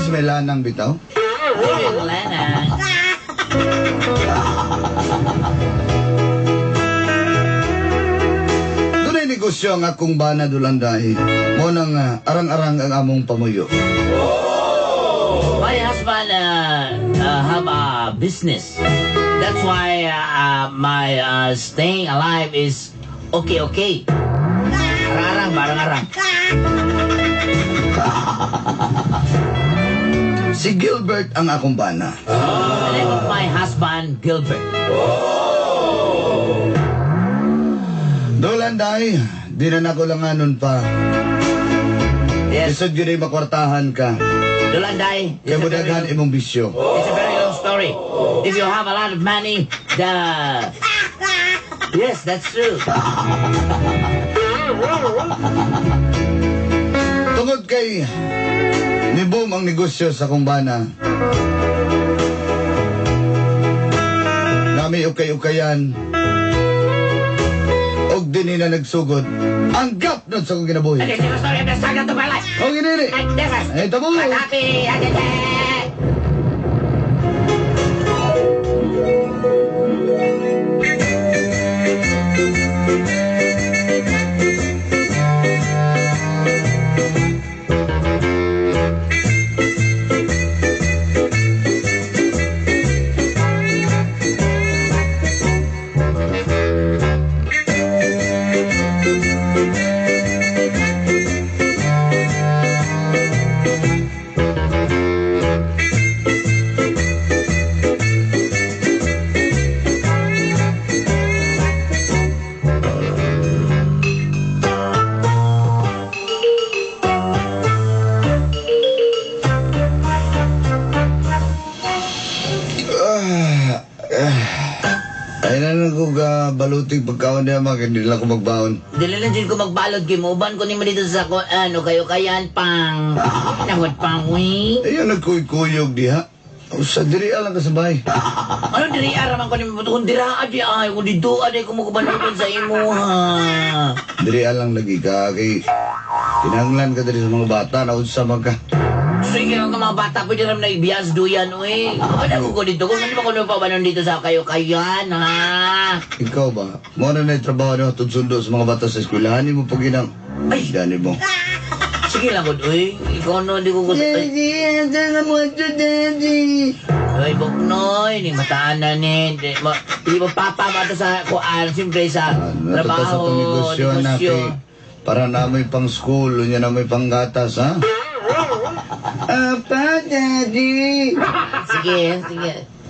si may lanang bitaw? Lana. Doon ay negosyo ang akong bana dulanday. Mo nang arang-arang ang among pamuyo. My husband have a business. That's why my staying alive is okay. Arang-arang, barang-arang. Si Gilbert ang akong bana. The name of my husband, Gilbert. Dulanday, di na nako langanon pa. Yes. Isod yun ay makwartahan ka. Dulanday, Kaya mo daghan imong bisyo. it's a very long story. If you have a lot of money, Yes, that's true. Tungod kay ni boom ang negosyo sa kumbana. Nami ukay-ukayan. Og din na nagsugod. Ang gap nun sa kong kinabuhi. This is the story of the struggle to my life. O giniri. And this is Ay, tamo. my happy identity. Ay na baluting pagkaon niya mga hindi lang ko magbaon. Dili lang din ko magbalod kay mo. Uban ko ni mo dito sa ano kayo kayan pang. Nawad pang wi. Ayun nagkuy-kuyog diha. O sa diri lang kasabay. Ano diri araman ko ni mo kung dira adi ay ko dito adi ko mo kubaludon sa imo ha. Diri lang lagi ka kay kinahanglan ka diri sa mga bata na unsa man ka. Sige lang ka mga bata pwede rin na ibiyas duyan uy. Kapag ako ko dito kung ano ba kuno pa ba dito sa kayo kayan ha. Ikaw ba? Mo na trabaho na tutsundo sa mga bata sa eskwelahan mo pag inang. Ay. Dani mo. Sige lang gud uy. Ikaw no di ko gusto. Daddy, asa na mo ito, Daddy? Ay, buknoy, ni mataan na ni. Di mo papa ba ito sa kuan, siyempre sa Natata sa itong negosyo na kay para namoy pang school, unya namoy pang gatas, ha? Apa, Daddy? Sige.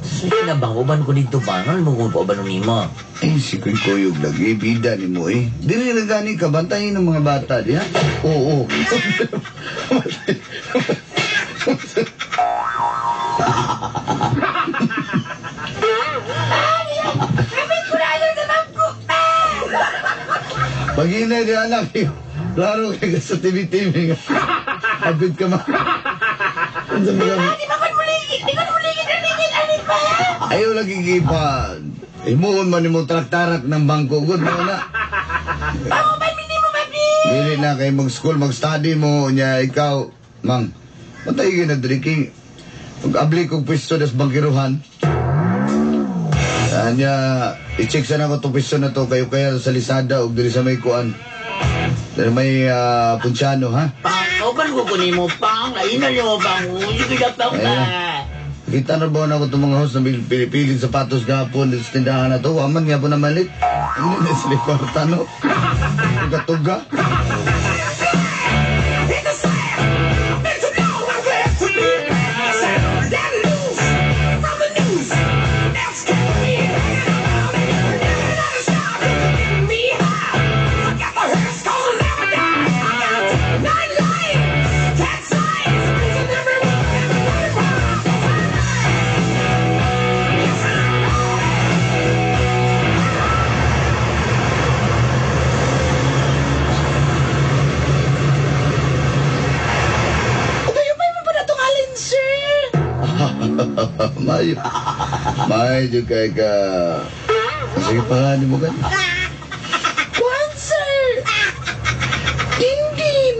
Sige na bang, uban ko dito ba? Ano mo kung pauban ni mo? Ay, si Kuyog lagi, bida ni mo eh. Dili na gani ka, bantayin ng mga bata, di ha? Oo. Pag-inay di anak yun. Klaro kayo sa TV-TV nga. Abit ka ma. Ano ba? Di ba kon muligid? Di kon muligid, alin pa? Ayaw lagi gipan. Imuon man mo traktarak ng bangko. Good mo na. Panguban mo babi? Dili na kayo mag-school, mag-study mo. Nya ikaw, mang. Matay ka na drinking. Pag-abli kong pwesto das bangkiruhan. Nya, i-check sana ko itong pwesto na to. Kayo kaya sa Lisada o dili sa may kuan. Dahil may punsyano, ha? Panguban ko kunin mo, pang. Lainan niyo, pang. Sige na, pang. Kita na ba na ko itong mga host na pilipiling sapatos gapon sa tindahan na to? Waman nga po na malit. Hindi na sila kwarta, no? Tuga-tuga. Mayo. Mayo kay ka. Sige pa ni mo kan. Kuan, sir! Din!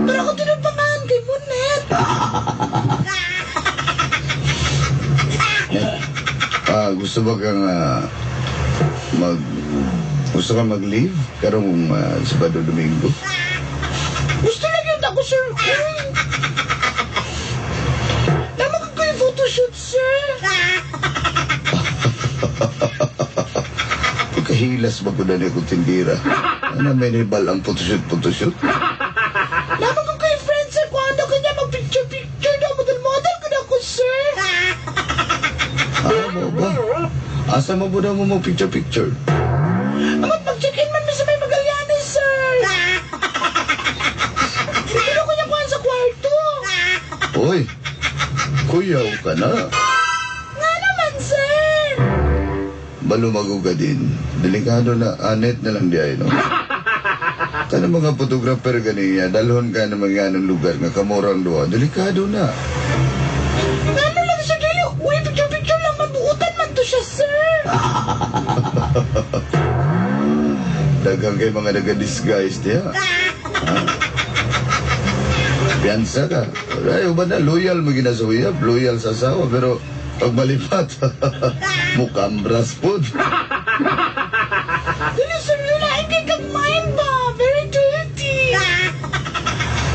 Pero ako tinong pa nga gusto ba kang gusto kang mag-leave? Karong Sabado Domingo? Gusto lang yun ako, sir. Tama ka kayo photoshoot, sir. Kahilas ba ko na niya kung tindira? Ano, may nibal ang photoshoot? Tama ka kayo, friend, sir. Kung ano kanya mag-picture na model ka na ako, sir. Mo ba? Asa mo ba mo picture? Amat mag-check-in man sa may Magallanes, sir. Dito ko niya kuhan sa kwarto. Hoy, kuyaw ka na. Nga naman, sir. Balumago ka din. Delikado na, anet na lang di ay, no? Kana mga photographer ganiya, dalhon ka na mga anong lugar nga kamurang doa. Delikado na. Nga na lang, sir. Dili, uy, picture lang. Mabuutan man to siya, sir. Dagang kay mga naga-disguise diya. Piyansa ka. Ay, ba na, loyal mo ginasuyap, loyal sa asawa, pero pag malipat, mukambras po. Dili, sir. Yun na, hindi kang mind ba? Very dirty.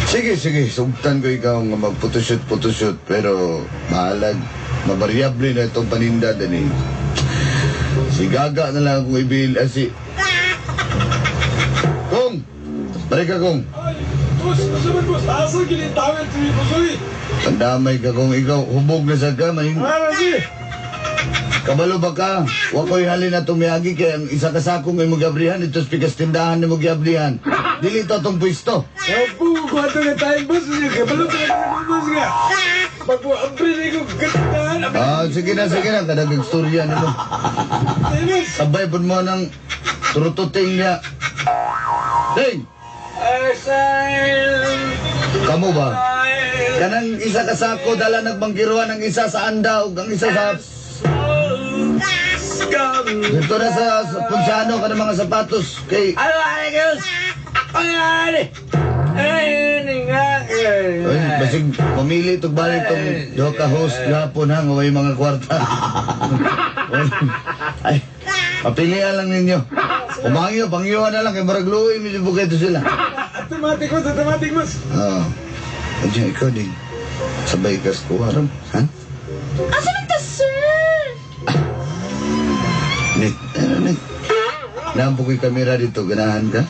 Sige, sugtan ko ikaw nga mag-photoshoot, pero mahalag, mabariable na itong paninda din eh. Si Gaga na lang akong si... Kong! Balik ka, Kong! Ay, boss, nasaman boss, asa ginitawin ito ni Busoy? Pandamay ka, Kong, ikaw, hubog na sa ka, maning... Sige. Kabalo ba ka? Wa ko'y halin na tumiyagi kaya ang isa ka sakong ay magabrihan, itos pikas tindahan ni magabrihan. Dili to itong pwesto. Opo, kwanto na tayo boss, niya kabalo ka na boss nga. Pagpo-ampre na ko ganitahan. Sige na, kadagang storya nito. Boss. Sabay po mo ng turututing niya. Ding! Kamu ba? Kanang isa ka sako, dala nagbanggiruan ang isa sa anda, ug ang isa sa... Dito na sa Punsano ka ng mga sapatos kay... Ano, Alex? Ako yan. Ay, basig mamili itong balik itong do ka host gapon ha, ngaway mga kwarta. Ay, papilihan lang ninyo. Pangyo na lang, kay maragluoy, medyo buketo sila. Automatic boss. Oo. Andiyan, ikaw din. Sabay kas ko, aram. Ha? Asa lang ta, sir? Nik, Nik. Nampo ko'y kamera dito, ganahan ka?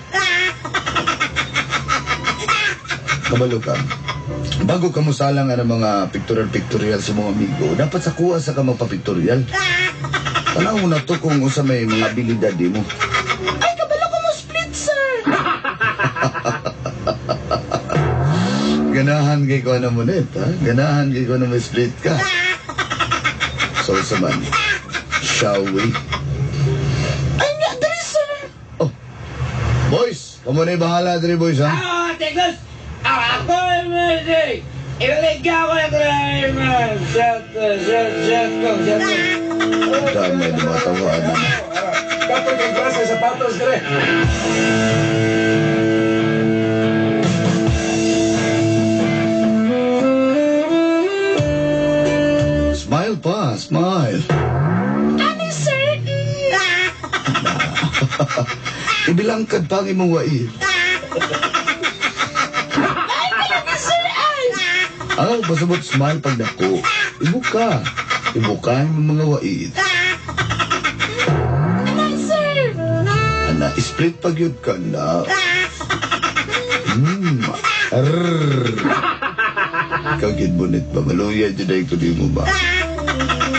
Kabalo ka. Bago ka musalang ang mga pictorial sa mga amigo, dapat sa kuha sa ka magpa-pictorial. Tanaw mo na to kung usa may mga abilidad mo. Ay, kabalo ko mo split, sir. Ganahan kay ko na mo net, ha? Ganahan kay ko na may split ka. So, saman, shall we? Ay, nga, dali, sir. Oh, boys, kamo na yung bahala dali, boys, ha? Tigos! Ako ay Messi! Iligaw ko na ko na shot ko. Dami na mga tawaan na. Kapag yung klase sa sapatos, kare. Smile pa, smile. Ano, sir? Ibilangkad pa ang imong wait. Ay, talaga, sir, ay! Pasabot smile pag dako. Ibuka ang mga wait. Ano, sir? Ana, split pag yun ka na. Kagid bonit ba? Maluya dyan ay ko di mo ba?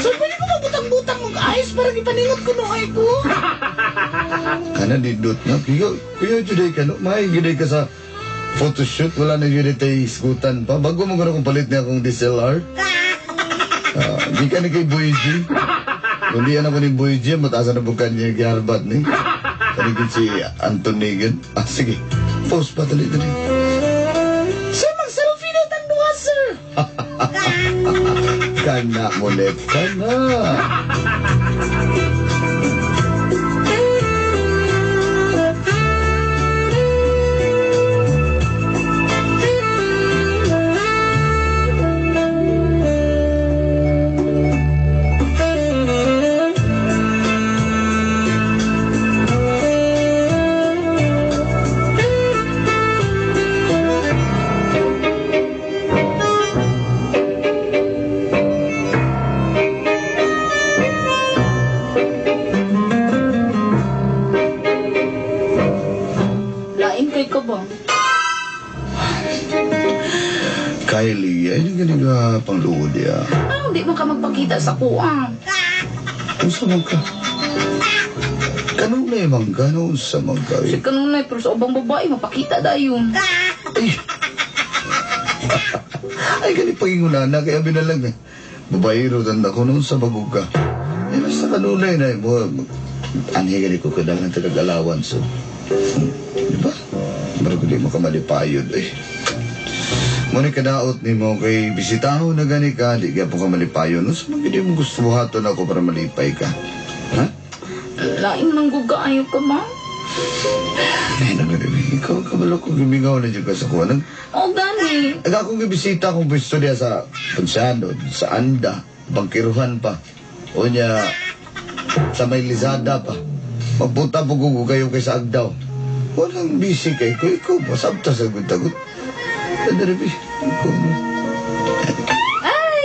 Sir, pwede ko mabutang-butang mong ayos para ipaningot ko nung ay ko. Kana didot na. Kuya dyan ay ka no? May giday ka sa photoshoot. Wala na yun tayo iskutan pa. Bago mo gano'n kung palit niya akong DSLR. Di ka na kay Boy G. Kung di yan ako ni Boy G, mataasan na bukan niya giharbat ni. Kanigin si Antonigan. Sige. Post pa dali. Sir, mag-selfie na itang duha, sir. Kana mo net ka na. Kylie, ay nang nga pangluod ya. Ah, di man ka magpakita sa kuha. Unsa man ka? Kanong na imang ka? Unsa man ka? Si kanunay, pero sa ubang babae, mapakita dayon. Ay, ay gani panginguna kaya binalag eh. Babae ro tanda ko noon sa bagog ka. Eh, basta kanunay na mo. Anhi gani ko kadalang tagagalawan so. Di ba? Mara ko di mo ka malipayod eh. Muna kadaot ni mo kay bisitaho na gani ka, di kaya po ka malipayon. No, so hindi mo gusto mo haton ako para malipay ka. Ha? Laing nangguga ayaw ka ba? Ay, nagagabi. Ikaw kabalo ko gumingaw na dyan ka sa kuha. O gani. Aga akong gibisita kung pwesto diya sa Ponsyano, sa Anda, Bangkiruhan pa. O niya, sa may Lizada pa. Magpunta po kung kayo kay sa Agdaw. Walang busy kay ko. Ikaw ba? Sabta sa tagot. Kadaribi. Ikaw mo. Ay!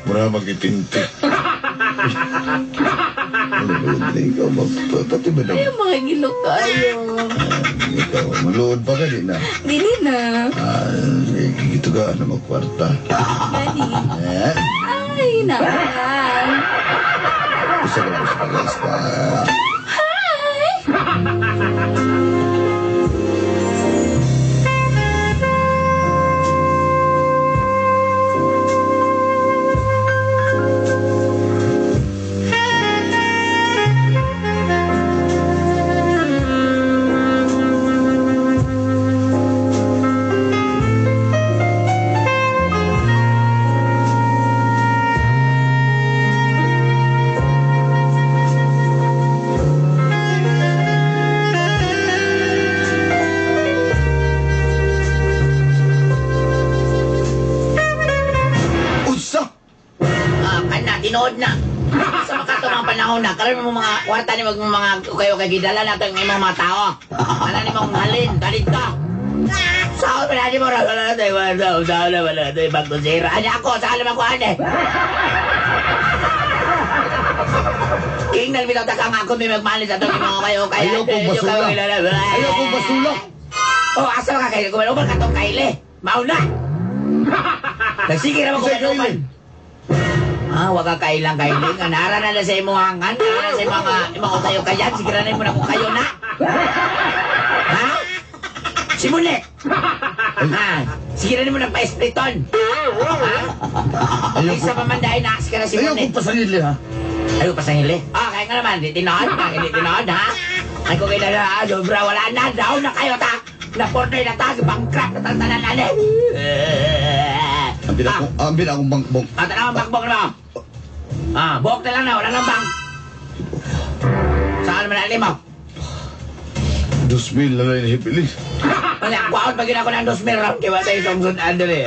Mura magipinti. Ikaw ba? Pati ba na? Ay, mga gilok kayo. Ikaw, maluod pa ka din na. Dili na. Ito ka, ano magkwarta. Gani. Eh? Ay, naman. Isa ka lang sa pag-asta. Tinood na. Sa makatumang panahon na, karon mo mga kwarta ni mga kayo kay gidala nato ng imong mga tao. Ano ni mong halin, dalit ka. Saan pa natin mo wala tayo, wala tayo, bagto zero. Ano ako, saan naman ko ane? King nalbitaw ta kang ako may magmalis sa itong mga kayo kaya. Ayaw kong basula. Ayaw kong basula. Oh, asa ka kayo? Kumaluman ka itong kaili. Mauna. Nagsige naman ko maluman. Ah, wag ka kailang kailing. Anara na sa imong hangan. Anara sa mga tayo kayan. Sige na mo na kung kayo na. Ha? Simulik. Ha? Sige na mo na pa-espliton. Ha? Isa pa man dahil na. Sige na Ayaw simulik. kong pasangili ha. Ayaw pasangili. Ah, kaya nga naman. Di tinood. Di tinood, ha? Ay kung kailan na. Sobra, wala na. Daw na kayo, ta. Na-porter na ta. Bankrupt na tantanan na. Ambin akong bankbong. Ah, tanawang bankbong na mo. Ah, buhok na lang na. Wala nang bank. Saan naman na mo? 2,000 na lang hipili. Wala, kuwaon pag ako ng 2,000 round. Kaya tayo sumsun andali.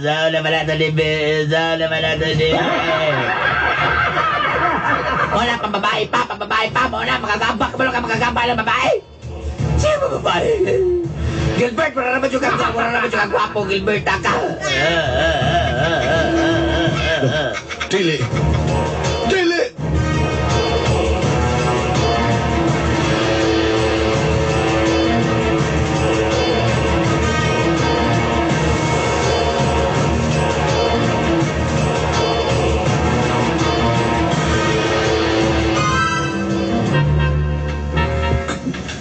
Saan naman natin libe. Saan naman natin libe. Wala, pambabae pa. Muna, magagamba ka ba ka magagamba ng babae? Sino ba babae? Gilbert, wala naman yung kagwapo, Gilbert, taka. Dili. Dili!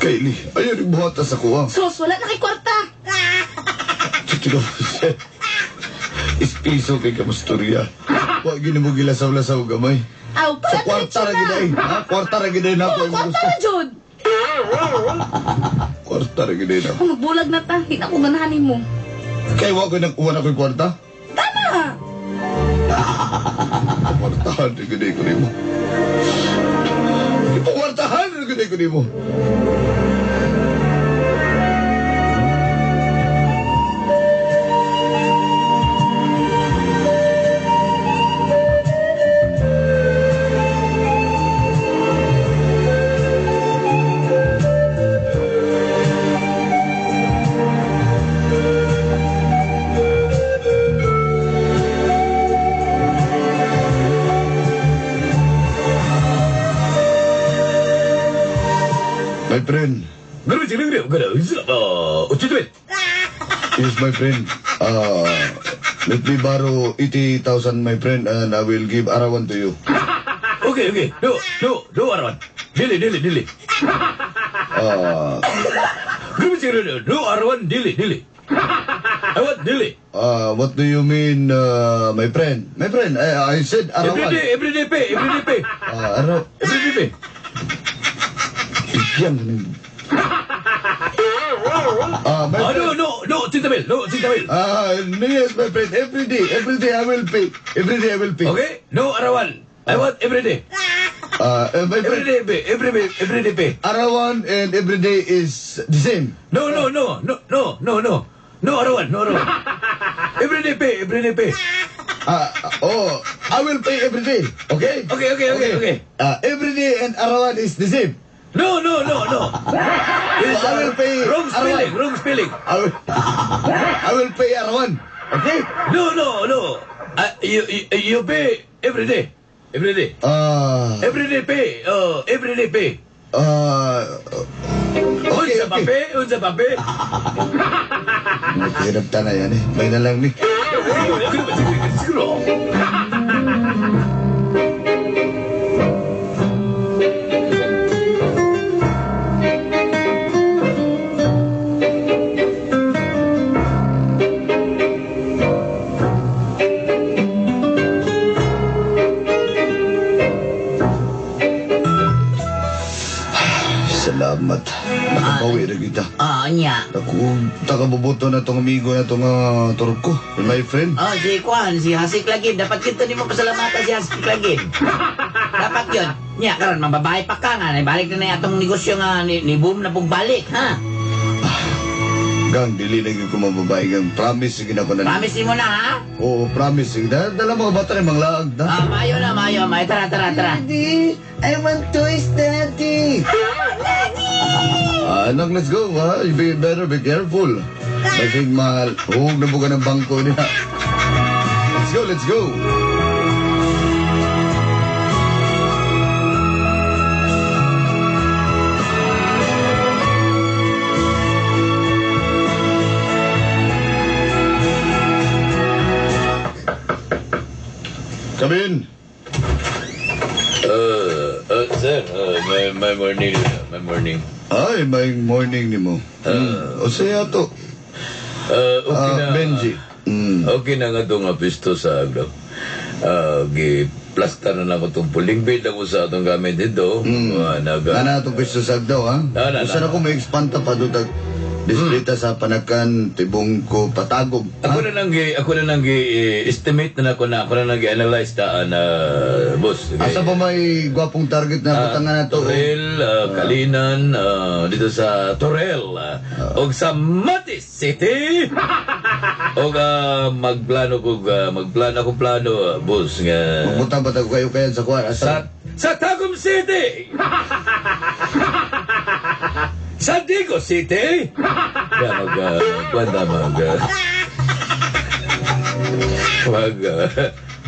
Kylie, ayaw rin buhata sa kuha. Sus, wala na kay kwarta. Tino, ispiso kay kamusturya. Huwag gini mo gilasaw-lasaw gamay. Aw, Sa para kwarta ra giday. Ha? Kwarta ra giday na ako. Oh, kwarta na, Jod. Kwarta ra giday na ako. Kung magbulag na ta, hindi na ako ganahanin mo. Kaya wag ko nagkuha na ko'y kwarta. Tama! Kwartahan ra giday ko ni mo. Kwartahan ra giday ko ni mo. My friend, 그러면 지금 그래. 어찌됐든. Yes, my friend. Let me borrow 80,000, my friend, and I will give Arawan to you. 오케이. 너 알아봐. 딜리. 그러면 지금 너 알아봐. 딜리. I want 딜리. What do you mean, my friend? My friend, I said Arawan. Everyday pay. Everyday pay. Bigyan ka ng... my friend. No, Tita Bel. Yes, my friend. Every day I will pay. Okay? No arawan. I want everyday. My friend, Everyday pay. Arawan and every day is the same. No, arawan. Everyday pay. I will pay every day. Okay? Okay. Every day and Arawan is the same. No. I will pay Wrong spelling. I will pay Arawan. Okay? No. You pay every day. Everyday pay. Everyday pay. Okay. Unsa pape? Hirap na yan eh. May na lang ni. Siguro. Salamat. Nakabawi na kita. Nya. Ako, takabubuto na tong amigo na tong turko. My friend. Si Kwan, si Hasik Lagin. Dapat kita ni mo pasalamatan si Hasik Lagin. Dapat yun. Nya, karon mababahay pa ka nga. Balik na atong negosyo nga ni Boom na pagbalik, ha? Gang, dili lagi ko mababae. Gang, promise sige na ko na. Promise mo na, ha? Oo, promise. Sige. Dala mga bata rin, mga laag na. Mayo na. Tara. Daddy, I want toys, Daddy. Anak, let's go, ha? You better be careful. Kasi mahal. Huwag na buka ng bangko niya. Let's go. Come in. Sir, my morning. Ay, may morning ni mo. O saya to. Okay na. Benji. Okay na nga itong pisto sa aglo. Gi-plaster na lang itong puling bed ako sa itong gamit dito. Nana itong pisto sagdaw, ha? Usan ako may expand pa doon. Displita sa panakan, tibong ko patagom. Ako na lang estimate na ako na analyze na boss. Asa ba may gwapong target na butangan na to? Torel, Kalinan, dito sa Torel, o sa Matis City. O magplano akong plano, boss nga. Magbutang batag kayo kayan sa kuwan. Sa Tagum City. Sa Digo City.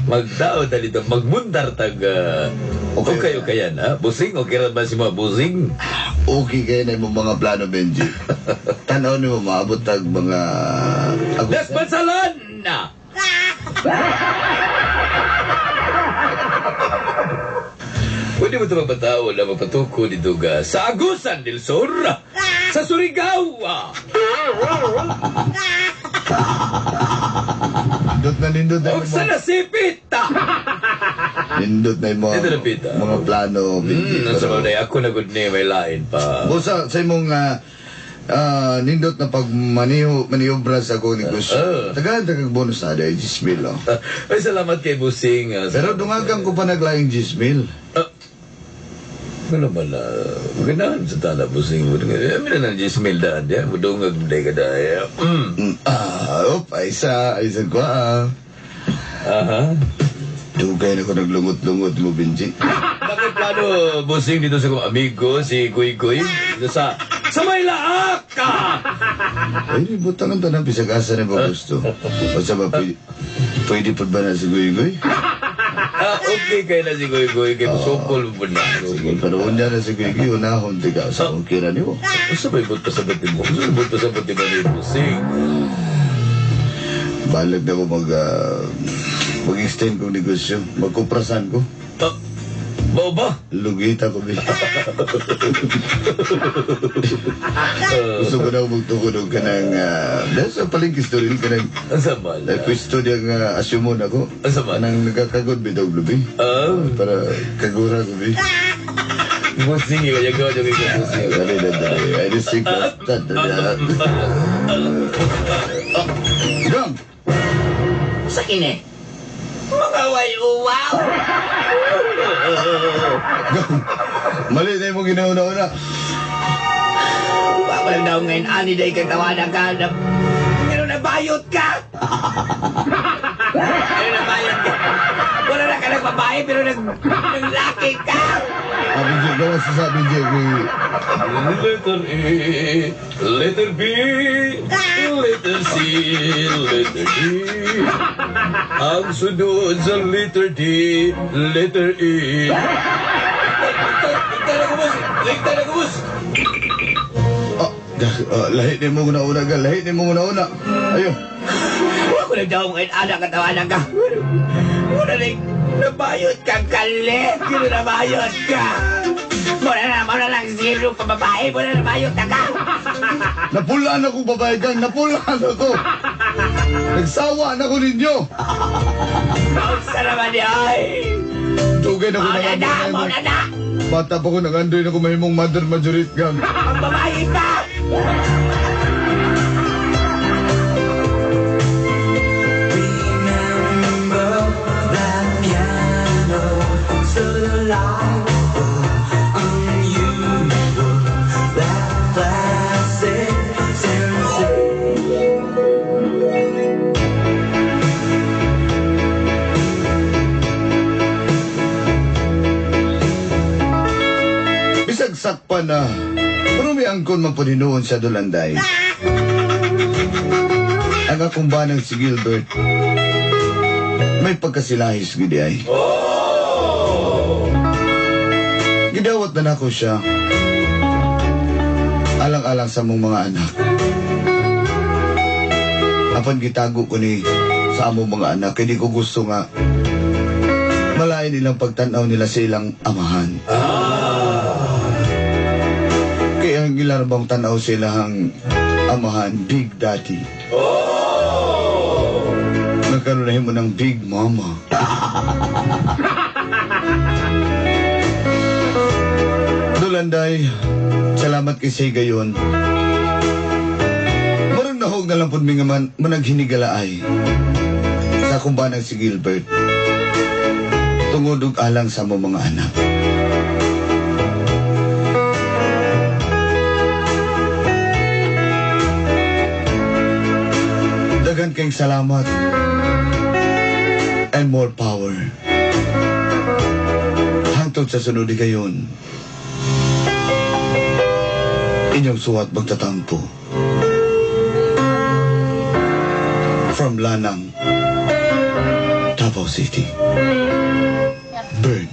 Magdao na dito, magmundar tag okay kayan, ha? Busing, okay rin ba si mga busing? Okay kayo na yung mga plano, Benji. Tanaw ni mo maabot tag mga... Despansalan na! Pwede mo ito magpatao na magpatuko dito sa Agusan del Sur, sa Surigao. Nindot na O sa Nasipita. Nindot na yung Ito na pita. mga plano, Benji. Nasa mga na ako na good name, may lain pa. Busa, sa imong nindot na pag maniobra sa akong negosyo. Tagaan bonus na dahil 10,000. Ay, salamat kay Busing. Pero dungagang ko pa naglaing 10,000. Ano ba na, ganahan sa tala, Busing. Amin na ng 10,000 daan yan. Mudungag na ka dahil. Aysa ko Aha. Dugay na ko naglungot-lungot mo, Benji. Bakit plano, Busing, dito sa kong amigo, si Kuy dito sa may laak ka! Ay, butangan to na pisag-asa na ba gusto? O sa ba, pwede pa ba na si Guy-Guy? Okay kayo na si Goy-Goy. Kaya sokol mo na. Sige, pero unya na si Gigi, unahon, tiga, sa kong kira niyo. Gusto ba ibot pasabatin mo? Gusto ba ibot pasabatin mo ni Busing? Balik na ako mag-extend kong negosyo. Magkuprasan ko. Bao ba? Lugita ko, Bill. Gusto ko na magtukunog ka ng... Nasa palingki story ka ng... Ang sama na. Pwesto niyang asyumon ako. Ang sama na. Nang nagkakagod, bitog lubi. Para kagura ko, Bill. Busing yun. Yung gawa yung busing. Dali. I just think that... Gam! Sa kini. Mga way-uwaw. Mali na yung ginauna-una. Wala daw ngayon, ani day katawanan ka. Pero nabayot ka. Pero nabayot ka. Wala na ka nagbabae, pero naglaki ka. Abinjay, gawa sa sabi, Jay. Letter A, letter B, letter C, letter D. Ang sunod sa letter D, letter E. Ligtan ako, boss! Lahit ni mo una-una, Gal. Lahit ni mo una-una. Ayo. Ako nagdaw ngayon, anak katawanan ka. Wala na nabayot ka, kalit. Sino nabayot ka? Muna lang zero pa babae. Muna nabayot na ka. Napulaan ako, babae gang. Napulaan ako. Nagsawa na ko ninyo. Mausa naman niya, ay. Dugay na ko Mauna na. Bata pa ko, nag-andoy na ko mahimong mother majority gang. Ang babae pa. Bisag sakpan na. Pero may angkon man po dinuon sa Dulanday. Ang akong banang si Gilbert, may pagkasilahis gidi ay. Gidawat na nako siya. Alang-alang sa mong mga anak. Apan gitago ko ni sa among mga anak, kaya di ko gusto nga malain nilang pagtanaw nila sa ilang amahan. Kaya ang ilarabang tanaw silang amahan, Big Daddy. Nagkaroon mo ng Big Mama. Dulanday, salamat kay Say gayon. Marang nahog na lang po mga managhinigalay sa kumbanang si Gilbert. Tungod og alang sa mo mga anak. Dagan kayong salamat and more power. Hangtod sa sunod gayon, inyong suwat magtatampo. From Lanang, Davao City. Burn.